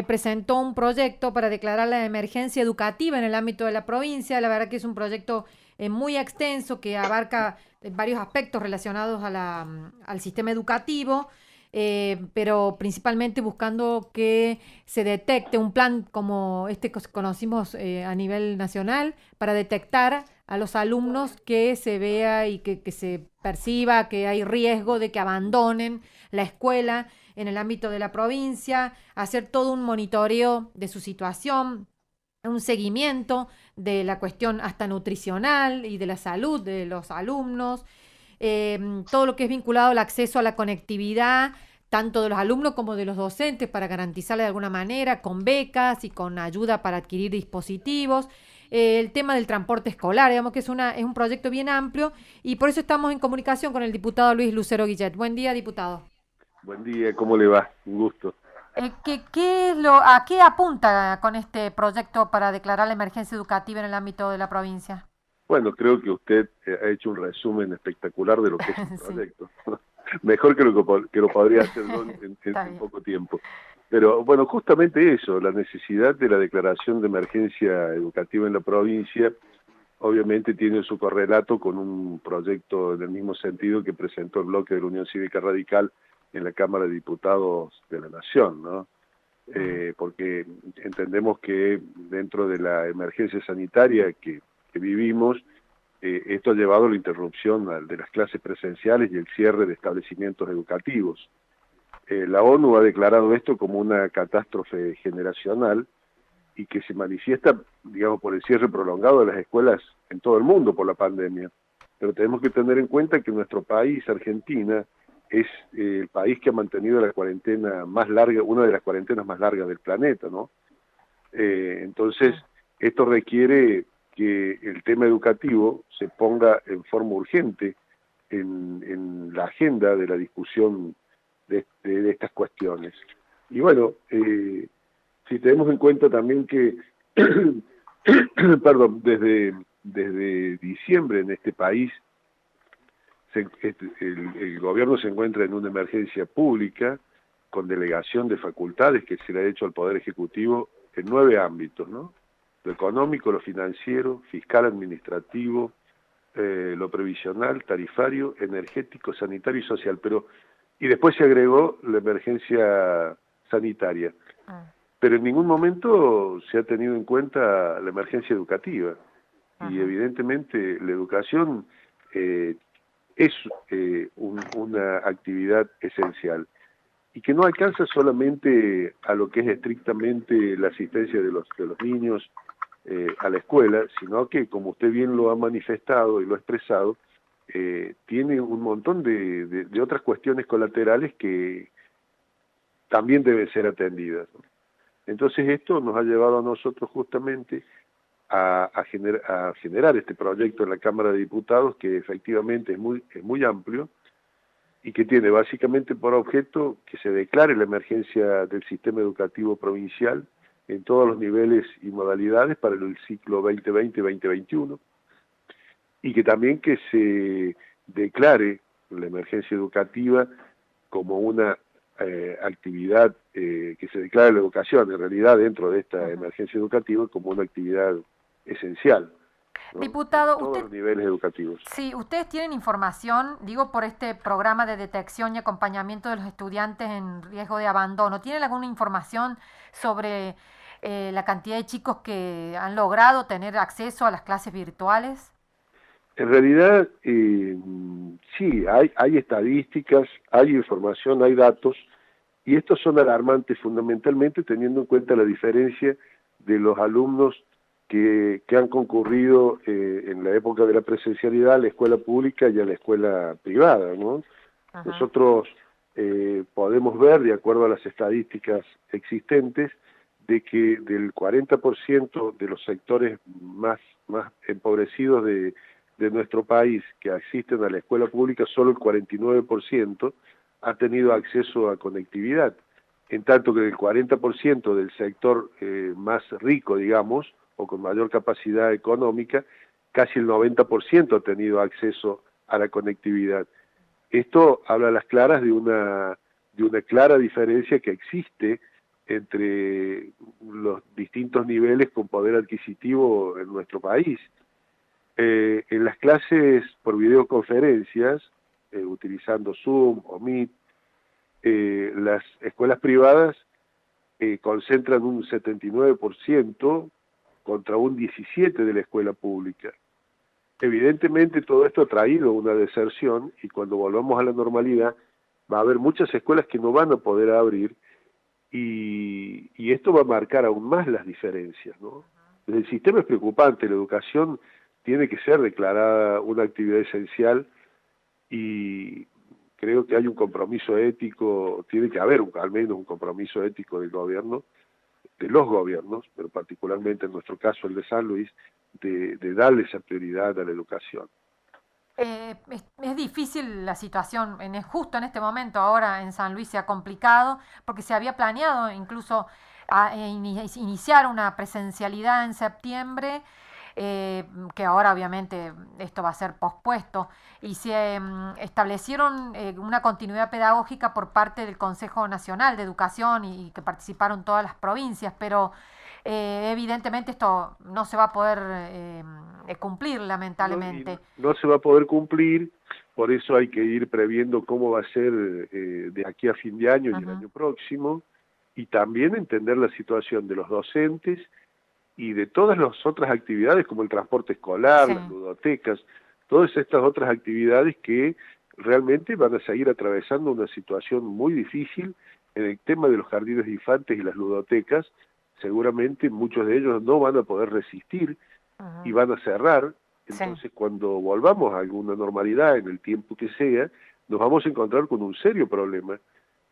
presentó un proyecto para declarar la emergencia educativa en el ámbito de la provincia. La verdad que es un proyecto muy extenso que abarca varios aspectos relacionados al sistema educativo, pero principalmente buscando que se detecte un plan como este que conocimos a nivel nacional para detectar a los alumnos que se vea y que se perciba que hay riesgo de que abandonen la escuela en el ámbito de la provincia, hacer todo un monitoreo de su situación, un seguimiento de la cuestión hasta nutricional y de la salud de los alumnos, todo lo que es vinculado al acceso a la conectividad, tanto de los alumnos como de los docentes, para garantizarle de alguna manera, con becas y con ayuda para adquirir dispositivos. El tema del transporte escolar, digamos que es un proyecto bien amplio y por eso estamos en comunicación con el diputado Luis Lucero Guillet. Buen día, diputado. Buen día, ¿cómo le va? Un gusto. ¿A qué apunta con este proyecto para declarar la emergencia educativa en el ámbito de la provincia? Bueno, creo que usted ha hecho un resumen espectacular de lo que es el Sí, proyecto. Mejor que que lo podría hacer yo está en bien. poco tiempo. Pero bueno, justamente eso, la necesidad de la declaración de emergencia educativa en la provincia, obviamente tiene su correlato con un proyecto en el mismo sentido que presentó el bloque de la Unión Cívica Radical en la Cámara de Diputados de la Nación, ¿no? Ujú. Porque entendemos que dentro de la emergencia sanitaria que vivimos, esto ha llevado a la interrupción de las clases presenciales y el cierre de establecimientos educativos. La ONU ha declarado esto como una catástrofe generacional y que se manifiesta, digamos, por el cierre prolongado de las escuelas en todo el mundo por la pandemia. Pero tenemos que tener en cuenta que nuestro país, Argentina, es el país que ha mantenido la cuarentena más larga, una de las cuarentenas más largas del planeta, ¿no? Sí. Entonces, esto requiere que el tema educativo se ponga en forma urgente en la agenda de la discusión de estas cuestiones. Y bueno, si tenemos en cuenta también que, perdón, desde diciembre en este país el gobierno se encuentra en una emergencia pública con delegación de facultades que se le ha hecho al Poder Ejecutivo en 9 ámbitos, ¿no? Lo económico, lo financiero, fiscal administrativo, lo previsional, tarifario, energético, sanitario y social. Y después se agregó la emergencia sanitaria. Ah, Pero en ningún momento se ha tenido en cuenta la emergencia educativa. Y ajá. evidentemente la educación eh, es una actividad esencial y que no alcanza solamente a lo que es estrictamente la asistencia de los niños a la escuela, sino que, como usted bien lo ha manifestado y lo ha expresado, tiene un montón de otras cuestiones colaterales que también deben ser atendidas, ¿no? Entonces esto nos ha llevado a nosotros justamente a generar este proyecto en la Cámara de Diputados que efectivamente es muy amplio y que tiene básicamente por objeto que se declare la emergencia del sistema educativo provincial en todos los niveles y modalidades para el ciclo 2020-2021 y que también que se declare la emergencia educativa como una actividad, que se declare la educación en realidad dentro de esta Ujú. emergencia educativa como una actividad esencial, ¿no? En Diputado, todos los niveles educativos. si ustedes tienen información, digo, por este programa de detección y acompañamiento de los estudiantes en riesgo de abandono, ¿tienen alguna información sobre la cantidad de chicos que han logrado tener acceso a las clases virtuales? En realidad, sí, hay estadísticas, hay información, hay datos, y estos son alarmantes fundamentalmente teniendo en cuenta la diferencia de los alumnos que han concurrido en la época de la presencialidad a la escuela pública y a la escuela privada, ¿no? Ajá. Nosotros podemos ver, de acuerdo a las estadísticas existentes, de que del 40% de los sectores más empobrecidos de nuestro país que asisten a la escuela pública, solo el 49% ha tenido acceso a conectividad, en tanto que el 40% del sector más rico, digamos, o con mayor capacidad económica, casi el 90% ha tenido acceso a la conectividad. Esto habla a las claras de una clara diferencia que existe entre los distintos niveles con poder adquisitivo en nuestro país. En las clases por videoconferencias, utilizando Zoom o Meet, las escuelas privadas concentran un 79% contra un 17% de la escuela pública. Evidentemente todo esto ha traído una deserción y cuando volvamos a la normalidad va a haber muchas escuelas que no van a poder abrir y esto va a marcar aún más las diferencias, ¿no? El sistema es preocupante, la educación tiene que ser declarada una actividad esencial y creo que hay un compromiso ético, tiene que haber al menos un compromiso ético del gobierno, de los gobiernos, pero particularmente en nuestro caso el de San Luis, de darle esa prioridad a la educación. Es difícil la situación, justo en este momento ahora en San Luis se ha complicado porque se había planeado incluso iniciar una presencialidad en septiembre, que ahora obviamente esto va a ser pospuesto y se establecieron una continuidad pedagógica por parte del Consejo Nacional de Educación y que participaron todas las provincias, pero evidentemente esto no se va a poder cumplir lamentablemente. No se va a poder cumplir, por eso hay que ir previendo cómo va a ser de aquí a fin de año y el año próximo, y también entender la situación de los docentes y de todas las otras actividades como el transporte escolar, las ludotecas, todas estas otras actividades que realmente van a seguir atravesando una situación muy difícil en el tema de los jardines de infantes y las ludotecas. Seguramente muchos de ellos no van a poder resistir y van a cerrar. Entonces cuando volvamos a alguna normalidad en el tiempo que sea, nos vamos a encontrar con un serio problema.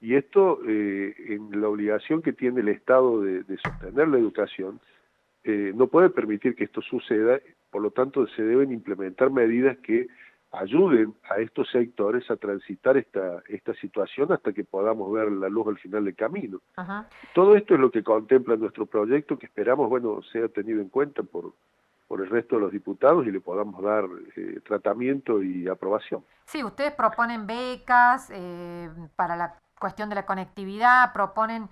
Y esto, en la obligación que tiene el Estado de sostener la educación, no puede permitir que esto suceda, por lo tanto se deben implementar medidas que ayuden a estos sectores a transitar esta situación hasta que podamos ver la luz al final del camino. Todo esto es lo que contempla nuestro proyecto, que esperamos, bueno, sea tenido en cuenta por el resto de los diputados y le podamos dar tratamiento y aprobación. Sí, ustedes proponen becas para la cuestión de la conectividad, proponen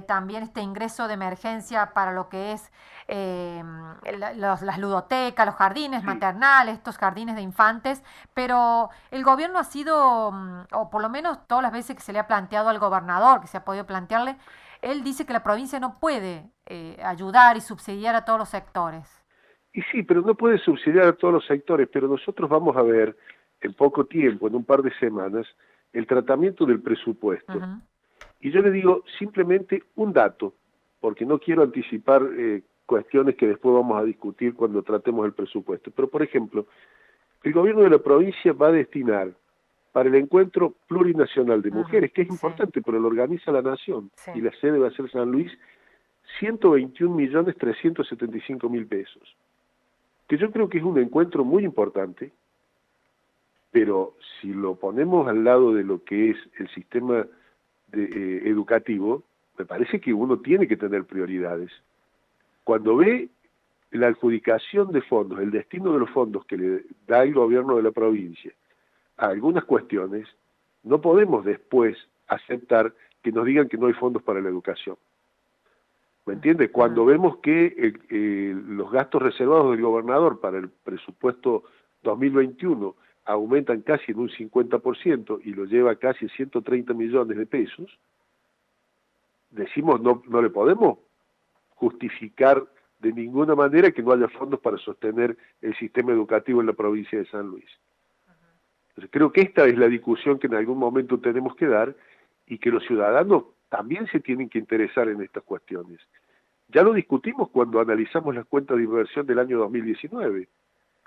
también este ingreso de emergencia para lo que es las ludotecas, los jardines maternales, estos jardines de infantes, pero el gobierno ha sido, o por lo menos todas las veces que se le ha planteado al gobernador, que se ha podido plantearle, él dice que la provincia no puede ayudar y subsidiar a todos los sectores. Y sí, pero no puede subsidiar a todos los sectores, pero nosotros vamos a ver en poco tiempo, en un par de semanas, el tratamiento del presupuesto. Y yo le digo simplemente un dato, porque no quiero anticipar cuestiones que después vamos a discutir cuando tratemos el presupuesto. Pero, por ejemplo, el gobierno de la provincia va a destinar para el encuentro plurinacional de mujeres, que es importante, pero lo organiza la Nación, y la sede va a ser San Luis, 121.375.000 pesos. Que yo creo que es un encuentro muy importante, pero si lo ponemos al lado de lo que es el sistema educativo, me parece que uno tiene que tener prioridades. Cuando ve la adjudicación de fondos, el destino de los fondos que le da el gobierno de la provincia a algunas cuestiones, no podemos después aceptar que nos digan que no hay fondos para la educación. ¿Me entiende? Cuando vemos que los gastos reservados del gobernador para el presupuesto 2021 aumentan casi en un 50% y lo lleva casi 130 millones de pesos, decimos no le podemos justificar de ninguna manera que no haya fondos para sostener el sistema educativo en la provincia de San Luis. Entonces, creo que esta es la discusión que en algún momento tenemos que dar y que los ciudadanos también se tienen que interesar en estas cuestiones. Ya lo discutimos cuando analizamos las cuentas de inversión del año 2019,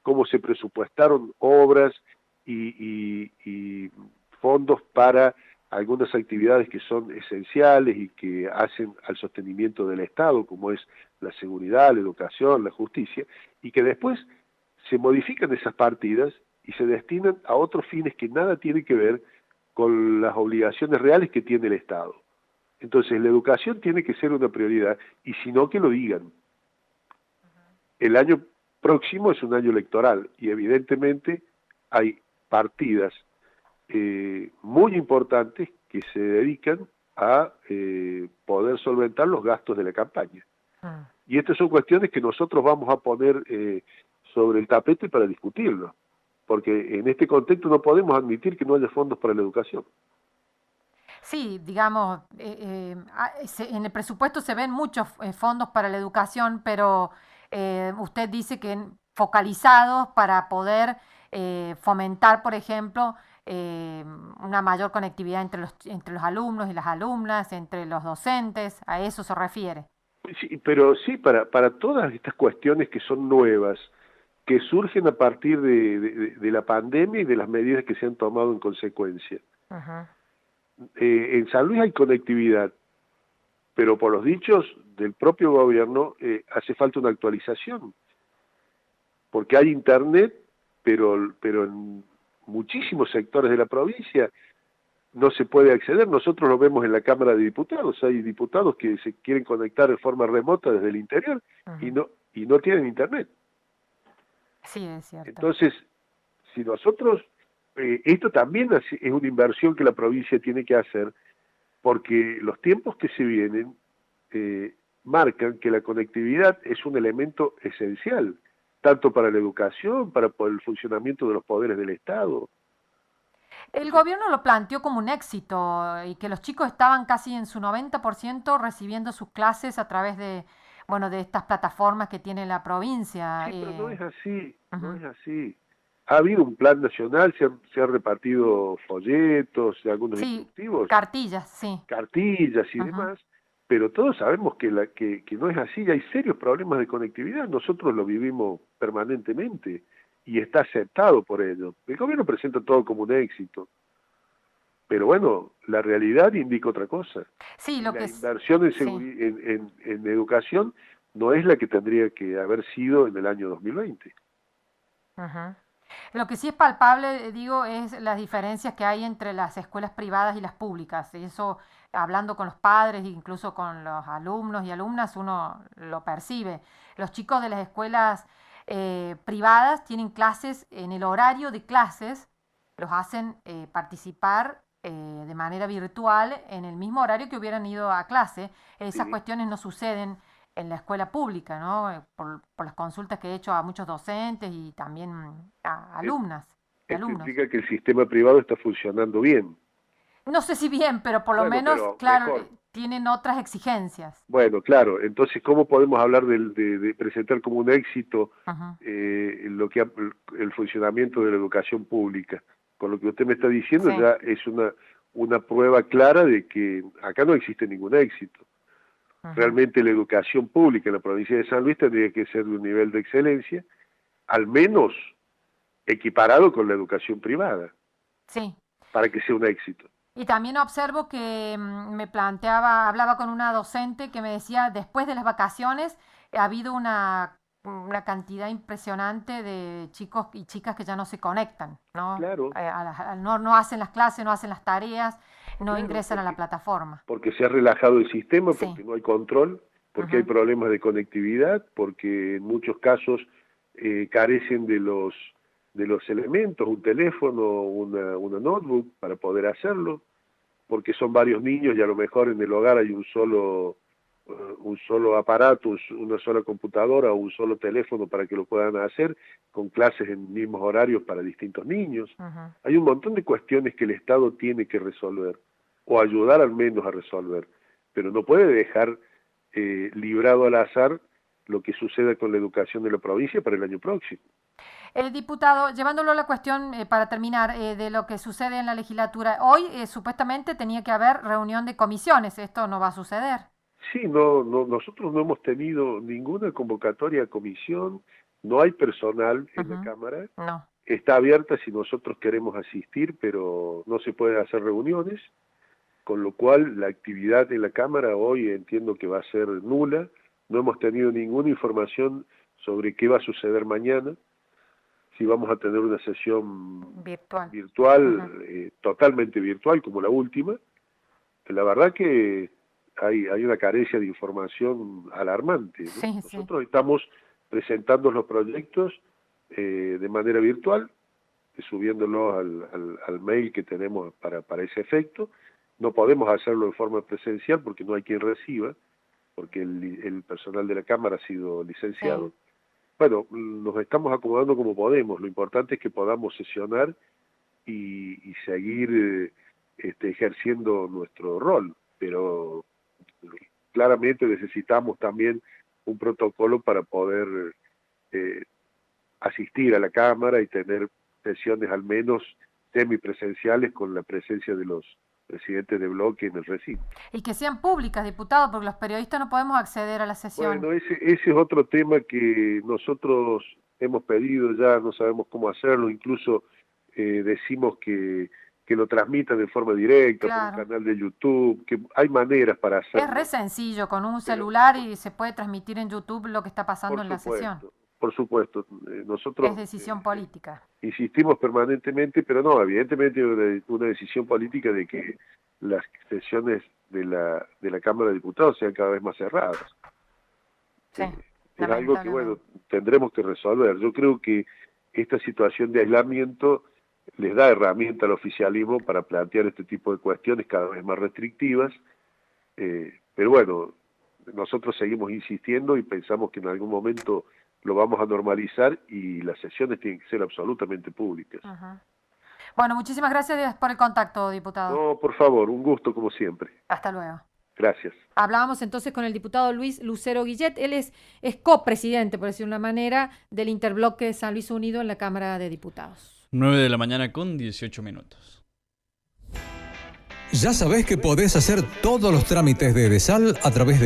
cómo se presupuestaron obras y fondos para algunas actividades que son esenciales y que hacen al sostenimiento del Estado, como es la seguridad, la educación, la justicia, y que después se modifican esas partidas y se destinan a otros fines que nada tienen que ver con las obligaciones reales que tiene el Estado. Entonces, la educación tiene que ser una prioridad, y si no, que lo digan. El año próximo es un año electoral, y evidentemente hay partidas muy importantes que se dedican a poder solventar los gastos de la campaña. Mm. Y estas son cuestiones que nosotros vamos a poner sobre el tapete para discutirlo, porque en este contexto no podemos admitir que no haya fondos para la educación. Sí, digamos, en el presupuesto se ven muchos fondos para la educación, pero usted dice que focalizados para poder fomentar, por ejemplo, una mayor conectividad entre los alumnos y las alumnas, entre los docentes, a eso se refiere. Sí, pero sí, para todas estas cuestiones que son nuevas, que surgen a partir de la pandemia y de las medidas que se han tomado en consecuencia. Ajá. En San Luis hay conectividad, pero por los dichos del propio gobierno hace falta una actualización, porque hay internet, pero en muchísimos sectores de la provincia no se puede acceder. Nosotros lo vemos en la Cámara de Diputados, hay diputados que se quieren conectar de forma remota desde el interior Ujú. y no tienen internet. Sí, es cierto. Entonces, si nosotros, esto también es una inversión que la provincia tiene que hacer, porque los tiempos que se vienen marcan que la conectividad es un elemento esencial, tanto para la educación, para el funcionamiento de los poderes del Estado. El Entonces, gobierno lo planteó como un éxito y que los chicos estaban casi en su 90% recibiendo sus clases a través de, bueno, de estas plataformas que tiene la provincia. sí, pero no es así, no Ujú. es así. Ha habido un plan nacional, se han repartido folletos, algunos Sí, instructivos, cartillas, sí. cartillas y Ujú. demás, pero todos sabemos que no es así, y hay serios problemas de conectividad, nosotros lo vivimos permanentemente y está aceptado por ello. El gobierno presenta todo como un éxito, pero bueno, la realidad indica otra cosa, Sí, y lo la que es, inversión sí. en educación no es la que tendría que haber sido en el año 2020. Ujú. Lo que sí es palpable, digo, es las diferencias que hay entre las escuelas privadas y las públicas. Y eso, hablando con los padres, incluso con los alumnos y alumnas, uno lo percibe. Los chicos de las escuelas privadas tienen clases en el horario de clases, los hacen participar de manera virtual en el mismo horario que hubieran ido a clase. Esas Sí. cuestiones no suceden en la escuela pública, ¿no? Por las consultas que he hecho a muchos docentes y también a E- alumnas y Esto alumnos. implica que el sistema privado está funcionando bien. No sé si bien, pero por lo Bueno, menos, pero claro, mejor. tienen otras exigencias. Bueno, claro, entonces, ¿cómo podemos hablar de presentar como un éxito Ujú. el funcionamiento de la educación pública? Con lo que usted me está diciendo Sí. ya es una prueba clara de que acá no existe ningún éxito. Ujú. Realmente la educación pública en la provincia de San Luis tendría que ser de un nivel de excelencia, al menos equiparado con la educación privada, Sí. para que sea un éxito. Y también observo que me planteaba, hablaba con una docente que me decía, después de las vacaciones ha habido una cantidad impresionante de chicos y chicas que ya no se conectan, ¿no? Claro, No hacen las clases, no hacen las tareas, no claro, ingresan a la plataforma. porque se ha relajado el sistema, Sí. porque no hay control, porque hay Ujú. problemas de conectividad, porque en muchos casos carecen de los elementos, un teléfono, una notebook para poder hacerlo, porque son varios niños y a lo mejor en el hogar hay un solo aparato, una sola computadora o un solo teléfono para que lo puedan hacer, con clases en mismos horarios para distintos niños. Ujú. Hay un montón de cuestiones que el Estado tiene que resolver, o ayudar al menos a resolver, pero no puede dejar librado al azar lo que suceda con la educación de la provincia para el año próximo. Diputado, llevándolo a la cuestión, para terminar, de lo que sucede en la legislatura, hoy supuestamente tenía que haber reunión de comisiones, esto no va a suceder. Sí, nosotros no hemos tenido ninguna convocatoria a comisión, no hay personal en la Ujú. Cámara, No. está abierta si nosotros queremos asistir, pero no se pueden hacer reuniones, con lo cual la actividad en la Cámara hoy entiendo que va a ser nula, no hemos tenido ninguna información sobre qué va a suceder mañana, si vamos a tener una sesión Virtual. Ujú. virtual, totalmente virtual como la última, la verdad que hay una carencia de información alarmante, ¿no? Sí, sí. Nosotros estamos presentando los proyectos de manera virtual, subiéndolos al mail que tenemos para ese efecto, no podemos hacerlo de forma presencial porque no hay quien reciba, porque el personal de la Cámara ha sido licenciado. Sí. Bueno, nos estamos acomodando como podemos, lo importante es que podamos sesionar y seguir ejerciendo nuestro rol, pero claramente necesitamos también un protocolo para poder asistir a la Cámara y tener sesiones al menos semipresenciales con la presencia de los presidentes de bloque en el recinto. Y que sean públicas, diputado, porque los periodistas no podemos acceder a la sesión. Bueno, ese es otro tema que nosotros hemos pedido, ya no sabemos cómo hacerlo, incluso decimos que lo transmitan de forma directa, Claro. por un canal de YouTube, que hay maneras para hacerlo. Es re sencillo, con un celular y se puede transmitir en YouTube lo que está pasando en la sesión. Por supuesto, nosotros... Es decisión política. Insistimos permanentemente, pero no, evidentemente una decisión política de que las sesiones de la Cámara de Diputados sean cada vez más cerradas. Sí, es algo que, bueno, tendremos que resolver. Yo creo que esta situación de aislamiento les da herramienta al oficialismo para plantear este tipo de cuestiones cada vez más restrictivas, pero bueno, nosotros seguimos insistiendo y pensamos que en algún momento lo vamos a normalizar y las sesiones tienen que ser absolutamente públicas. Ajá. Bueno, muchísimas gracias por el contacto, diputado. No, por favor, un gusto como siempre. Hasta luego. Gracias. Hablábamos entonces con el diputado Luis Lucero Guillet. Él es copresidente, por decirlo de una manera, del interbloque San Luis Unido en la Cámara de Diputados. 9 de la mañana con 18 minutos. Ya sabés que podés hacer todos los trámites de EDESAL a través de